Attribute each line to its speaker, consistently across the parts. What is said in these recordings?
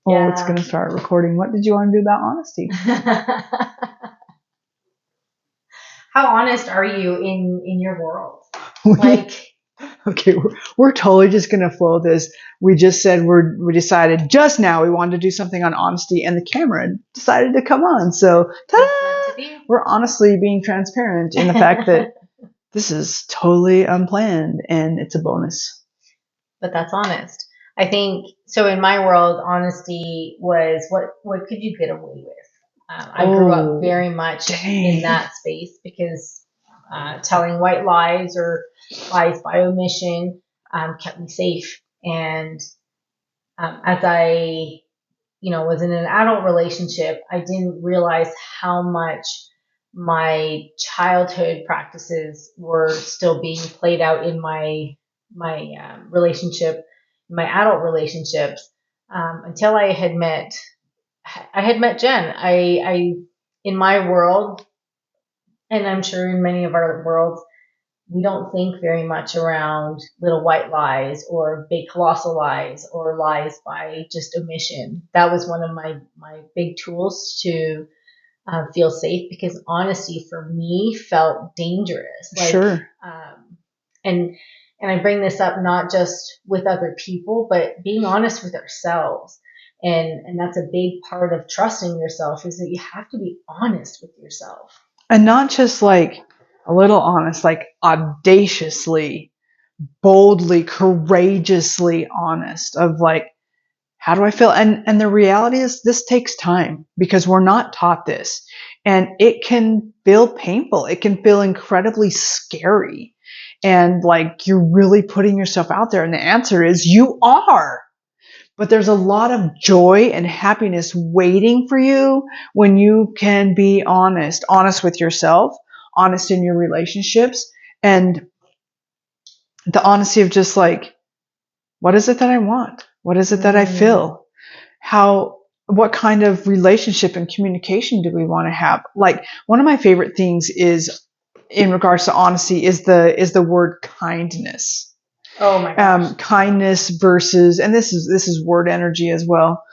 Speaker 1: Oh, it's going to start recording. What did you want to do about honesty?
Speaker 2: How honest are you in your world?
Speaker 1: Okay, we're totally just going to flow this. We just said we decided just now we wanted to do something on honesty, and the camera decided to come on. So, ta-da! We're honestly being transparent in the fact that this is totally unplanned and it's a bonus.
Speaker 2: But that's honest. I think so. In my world, honesty was what could you get away with? I grew up very much in that space because telling white lies or lies by omission kept me safe. And as I, was in an adult relationship, I didn't realize how much my childhood practices were still being played out in my relationship, my adult relationships, until I had met Jen. I in my world, and I'm sure in many of our worlds, we don't think very much around little white lies or big colossal lies or lies by just omission. That was one of my big tools to feel safe, because honesty for me felt dangerous.
Speaker 1: Sure.
Speaker 2: And I bring this up not just with other people, but being honest with ourselves. And that's a big part of trusting yourself, is that you have to be honest with yourself.
Speaker 1: And not just like a little honest, like audaciously, boldly, courageously honest of like, how do I feel? And the reality is this takes time because we're not taught this, and it can feel painful. It can feel incredibly scary. And like you're really putting yourself out there. And the answer is you are. But there's a lot of joy and happiness waiting for you when you can be honest with yourself, honest in your relationships, and the honesty of just like, what is it that I want? What is it that I feel? What kind of relationship and communication do we want to have? Like one of my favorite things is in regards to honesty is the word kindness.
Speaker 2: Oh my gosh.
Speaker 1: Kindness versus, and this is word energy as well.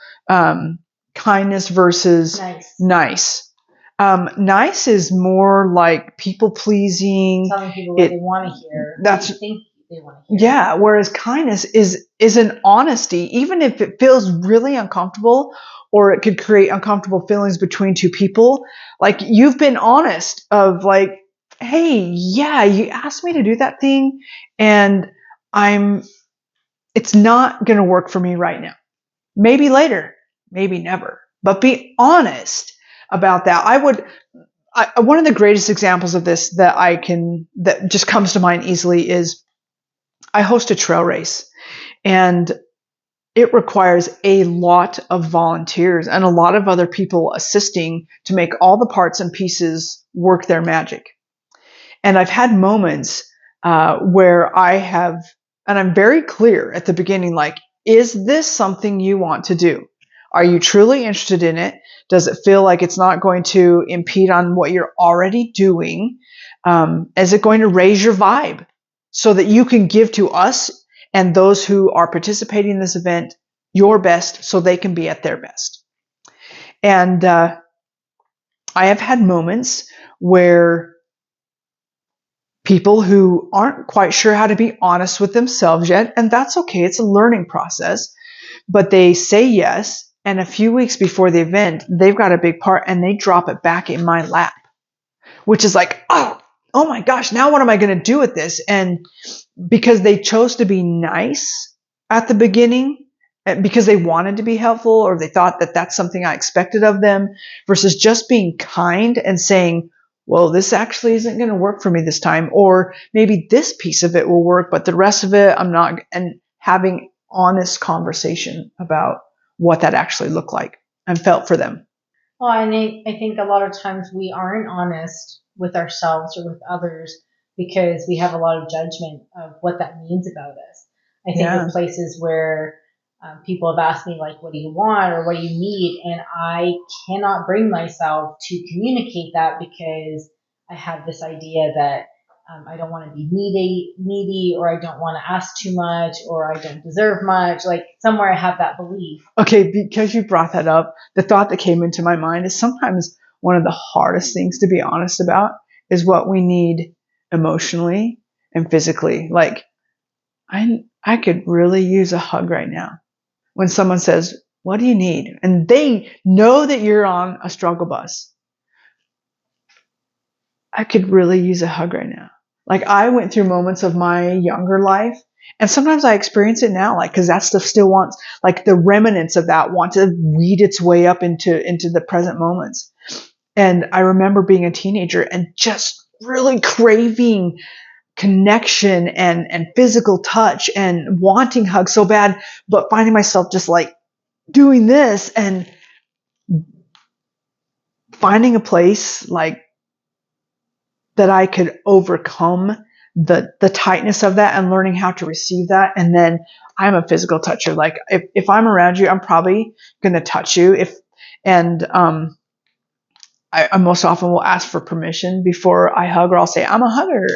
Speaker 1: Kindness versus nice. Nice is more like people pleasing.
Speaker 2: Telling people what they want to hear.
Speaker 1: That's
Speaker 2: what you think they want to hear.
Speaker 1: Yeah. Whereas kindness is an honesty, even if it feels really uncomfortable, or it could create uncomfortable feelings between two people. Like you've been honest of like, hey, yeah, you asked me to do that thing, and it's not going to work for me right now. Maybe later, maybe never, but be honest about that. One of the greatest examples of this that just comes to mind easily is I host a trail race, and it requires a lot of volunteers and a lot of other people assisting to make all the parts and pieces work their magic. And I've had moments where and I'm very clear at the beginning, like, is this something you want to do? Are you truly interested in it? Does it feel like it's not going to impede on what you're already doing? Is it going to raise your vibe so that you can give to us and those who are participating in this event your best so they can be at their best? And I have had moments where people who aren't quite sure how to be honest with themselves yet, and that's okay, it's a learning process, but they say yes, and a few weeks before the event, they've got a big part and they drop it back in my lap, which is like, oh my gosh, now what am I going to do with this? And because they chose to be nice at the beginning, because they wanted to be helpful, or they thought that that's something I expected of them, versus just being kind and saying, well, this actually isn't going to work for me this time, or maybe this piece of it will work, but the rest of it, I'm not, and having honest conversation about what that actually looked like and felt for them.
Speaker 2: Well, and I think a lot of times we aren't honest with ourselves or with others because we have a lot of judgment of what that means about us. I think of places where people have asked me, like, what do you want or what do you need? And I cannot bring myself to communicate that because I have this idea that I don't want to be needy, or I don't want to ask too much, or I don't deserve much. Like somewhere I have that belief.
Speaker 1: Okay, because you brought that up, the thought that came into my mind is sometimes one of the hardest things to be honest about is what we need emotionally and physically. Like, I could really use a hug right now. When someone says, what do you need? And they know that you're on a struggle bus. I could really use a hug right now. Like, I went through moments of my younger life, and sometimes I experience it now, like, because that stuff still wants, like, the remnants of that want to weed its way up into the present moments. And I remember being a teenager and just really craving connection and physical touch and wanting hugs so bad, but finding myself just like doing this and finding a place like that I could overcome the tightness of that and learning how to receive that. And then I'm a physical toucher. Like if I'm around you, I'm probably going to touch you. I most often will ask for permission before I hug, or I'll say, I'm a hugger.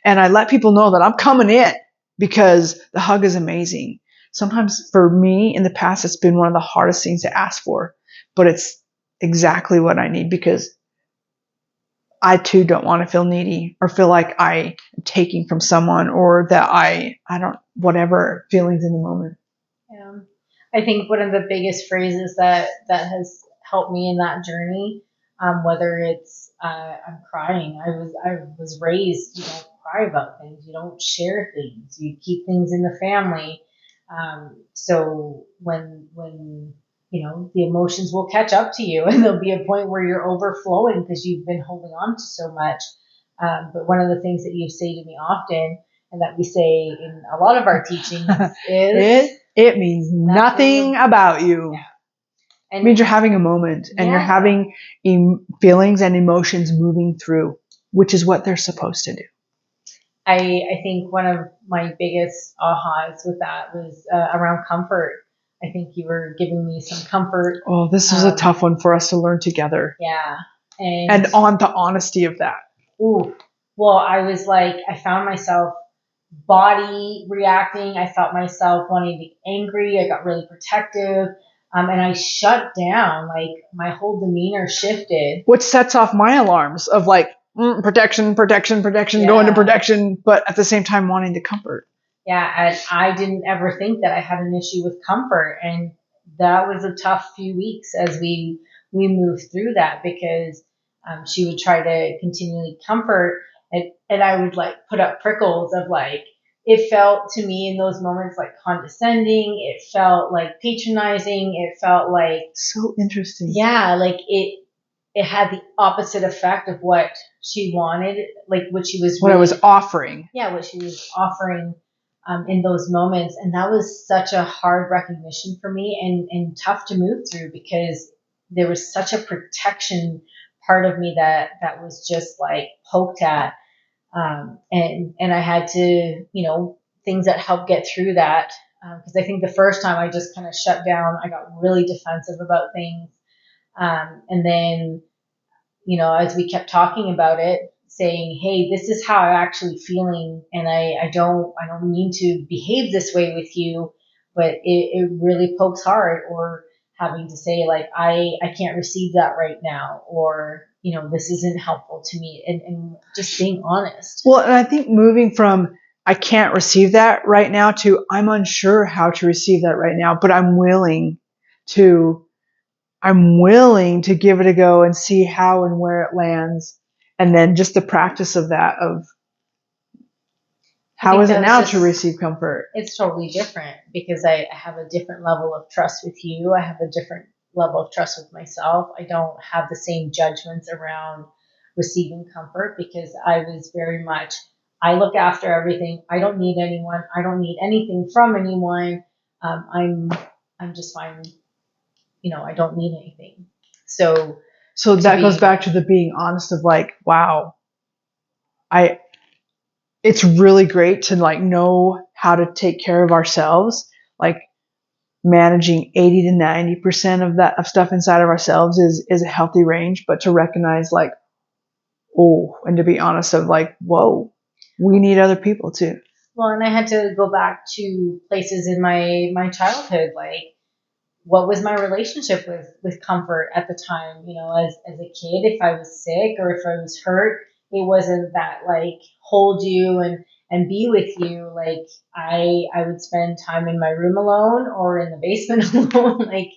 Speaker 1: And I let people know that I'm coming in because the hug is amazing. Sometimes for me in the past, it's been one of the hardest things to ask for, but it's exactly what I need because I too don't want to feel needy or feel like I am taking from someone or that I don't, whatever feelings in the moment.
Speaker 2: Yeah. I think one of the biggest phrases that has helped me in that journey, whether it's I'm crying, I was raised, you don't cry about things, you don't share things, you keep things in the family. So when the emotions will catch up to you, and there'll be a point where you're overflowing because you've been holding on to so much. But one of the things that you say to me often, and that we say in a lot of our teachings, is
Speaker 1: it means nothing about you.
Speaker 2: Yeah.
Speaker 1: And it means you're having a moment and you're having feelings and emotions moving through, which is what they're supposed to do.
Speaker 2: I think one of my biggest ahas with that was around comfort. I think you were giving me some comfort.
Speaker 1: Oh, this was a tough one for us to learn together.
Speaker 2: Yeah.
Speaker 1: And on the honesty of that.
Speaker 2: Ooh. Well, I was like, I found myself body reacting. I felt myself wanting to be angry. I got really protective. And I shut down. Like my whole demeanor shifted.
Speaker 1: Which sets off my alarms of like, protection, going to protection, but at the same time wanting to comfort.
Speaker 2: Yeah, and I didn't ever think that I had an issue with comfort, and that was a tough few weeks as we moved through that because she would try to continually comfort, and I would like put up prickles of like it felt to me in those moments like condescending, it felt like patronizing, it felt like
Speaker 1: so interesting.
Speaker 2: Yeah, like it had the opposite effect of what she wanted, like what she was
Speaker 1: I was offering.
Speaker 2: Yeah, what she was offering. In those moments. And that was such a hard recognition for me and tough to move through because there was such a protection part of me that was just like poked at. And I had to, things that helped get through that. Because I think the first time I just kind of shut down, I got really defensive about things. And then, as we kept talking about it, saying, hey, this is how I'm actually feeling, and I don't mean to behave this way with you, but it really pokes hard, or having to say like, I can't receive that right now, or, this isn't helpful to me, and just being honest.
Speaker 1: Well, and I think moving from I can't receive that right now to I'm unsure how to receive that right now, but I'm willing to give it a go and see how and where it lands. And then just the practice of that, of how is it now to receive comfort?
Speaker 2: It's totally different because I have a different level of trust with you. I have a different level of trust with myself. I don't have the same judgments around receiving comfort because I was very much, I look after everything. I don't need anyone. I don't need anything from anyone. I'm just fine. I don't need anything. So
Speaker 1: that goes back to the being honest of like, wow, it's really great to like know how to take care of ourselves. Like managing 80 to 90% of stuff inside of ourselves is a healthy range, but to recognize like, oh, and to be honest of like, whoa, we need other people too.
Speaker 2: Well, and I had to go back to places in my childhood, like what was my relationship with comfort at the time? As a kid, if I was sick or if I was hurt, it wasn't that like hold you and be with you. Like I would spend time in my room alone or in the basement alone, like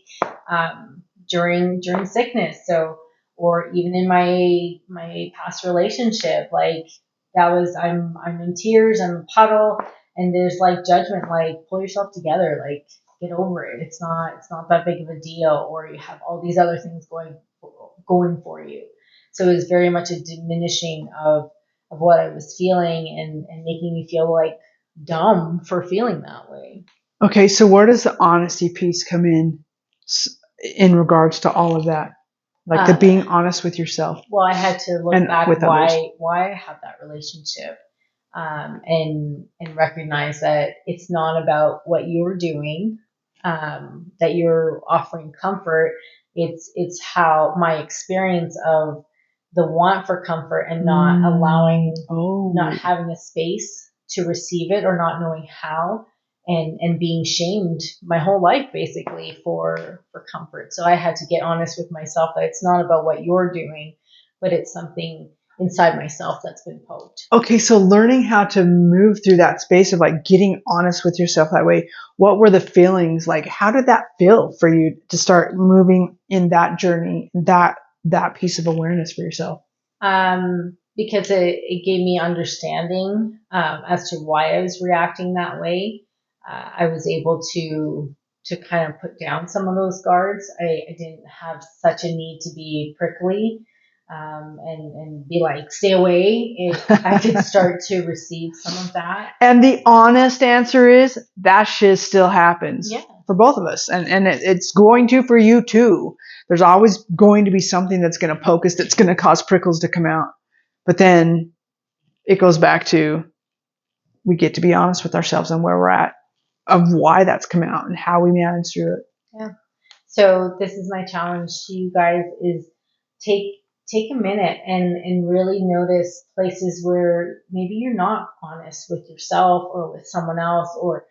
Speaker 2: during sickness. So, or even in my past relationship, like that was I'm in tears, I'm in a puddle, and there's like judgment, like pull yourself together, like get over it. It's not that big of a deal, or you have all these other things going for you. So it was very much a diminishing of what I was feeling and making me feel like dumb for feeling that way.
Speaker 1: Okay, so where does the honesty piece come in regards to all of that? Like the being honest with yourself.
Speaker 2: Well, I had to look back
Speaker 1: with others.
Speaker 2: why I have that relationship, and recognize that it's not about what you're doing, that you're offering comfort. It's how my experience of the want for comfort and not allowing, not having a space to receive it or not knowing how, and being shamed my whole life basically for comfort. So I had to get honest with myself that it's not about what you're doing, but it's something inside myself that's been poked.
Speaker 1: Okay, so learning how to move through that space of like getting honest with yourself that way, what were the feelings like? How did that feel for you to start moving in that journey, that piece of awareness for yourself?
Speaker 2: Because it gave me understanding as to why I was reacting that way. I was able to kind of put down some of those guards. I didn't have such a need to be prickly and be like, stay away. I could start to receive some of that.
Speaker 1: And the honest answer is that shit still happens for both of us. And it's going to for you too. There's always going to be something that's going to poke us, that's going to cause prickles to come out. But then it goes back to, we get to be honest with ourselves and where we're at, of why that's come out and how we manage through it.
Speaker 2: Yeah. So this is my challenge to you guys, is take a minute and really notice places where maybe you're not honest with yourself or with someone else, or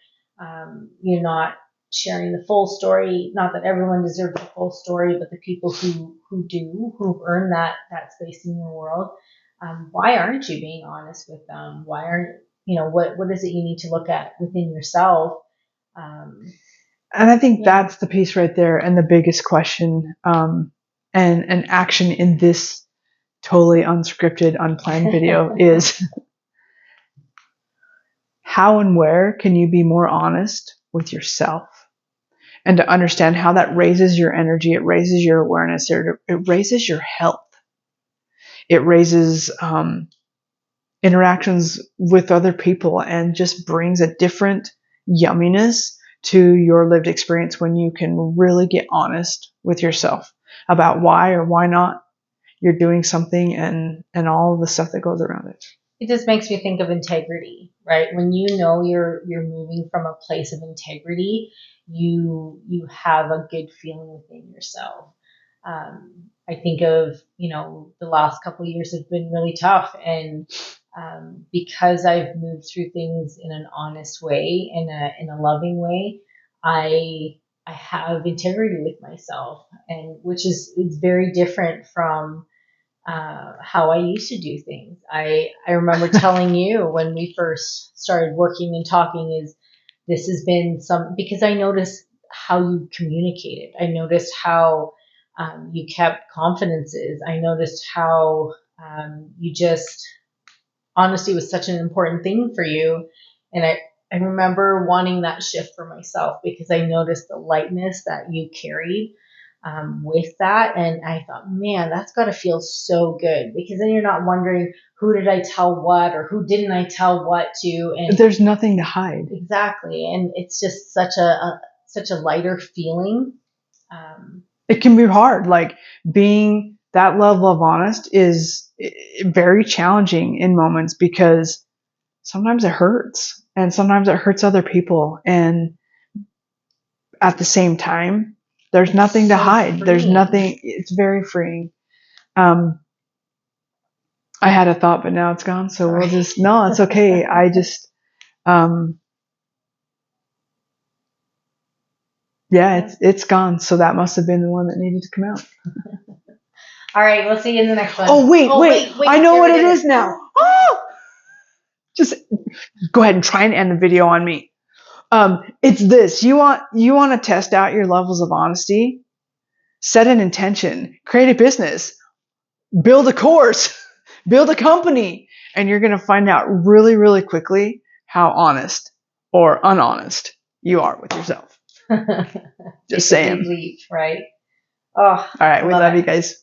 Speaker 2: you're not sharing the full story. Not that everyone deserves the full story, but the people who've earned that space in your world. Why aren't you being honest with them? Why aren't, what is it you need to look at within yourself?
Speaker 1: And I think that's the piece right there, and the biggest question and action in this totally unscripted, unplanned video is how and where can you be more honest with yourself? And to understand how that raises your energy, it raises your awareness, it raises your health. It raises interactions with other people and just brings a different yumminess to your lived experience when you can really get honest with yourself about why or why not you're doing something and all of the stuff that goes around it.
Speaker 2: It just makes me think of integrity, right? When you know you're moving from a place of integrity, you have a good feeling within yourself. I think of, the last couple of years have been really tough, and because I've moved through things in an honest way, in a loving way, I have integrity with myself, and which is very different from how I used to do things. I remember telling you when we first started working and talking, is this has been because I noticed how you communicated. I noticed how you kept confidences. I noticed how you just, honesty was such an important thing for you. And I remember wanting that shift for myself because I noticed the lightness that you carried with that. And I thought, man, that's got to feel so good, because then you're not wondering who did I tell what or who didn't I tell what to. And
Speaker 1: there's nothing to hide.
Speaker 2: Exactly. And it's just such a lighter feeling.
Speaker 1: It can be hard. Like being that level of honest is very challenging in moments, because sometimes it hurts and sometimes it hurts other people. And at the same time, there's nothing to hide. Freeing. There's nothing. It's very freeing. I had a thought, but now it's gone. So
Speaker 2: Sorry.
Speaker 1: we'll just, no, it's okay. I just, yeah, it's gone. So that must have been the one that needed to come out.
Speaker 2: All right, we'll see you in the next one.
Speaker 1: Oh, wait. I know what it is now. Oh! Just go ahead and try and end the video on me. It's this. You want to test out your levels of honesty? Set an intention, create a business, build a course, build a company, and you're going to find out really, really quickly how honest or unhonest you are with yourself. Just saying.
Speaker 2: Leap, right? Oh,
Speaker 1: all right. We love you guys.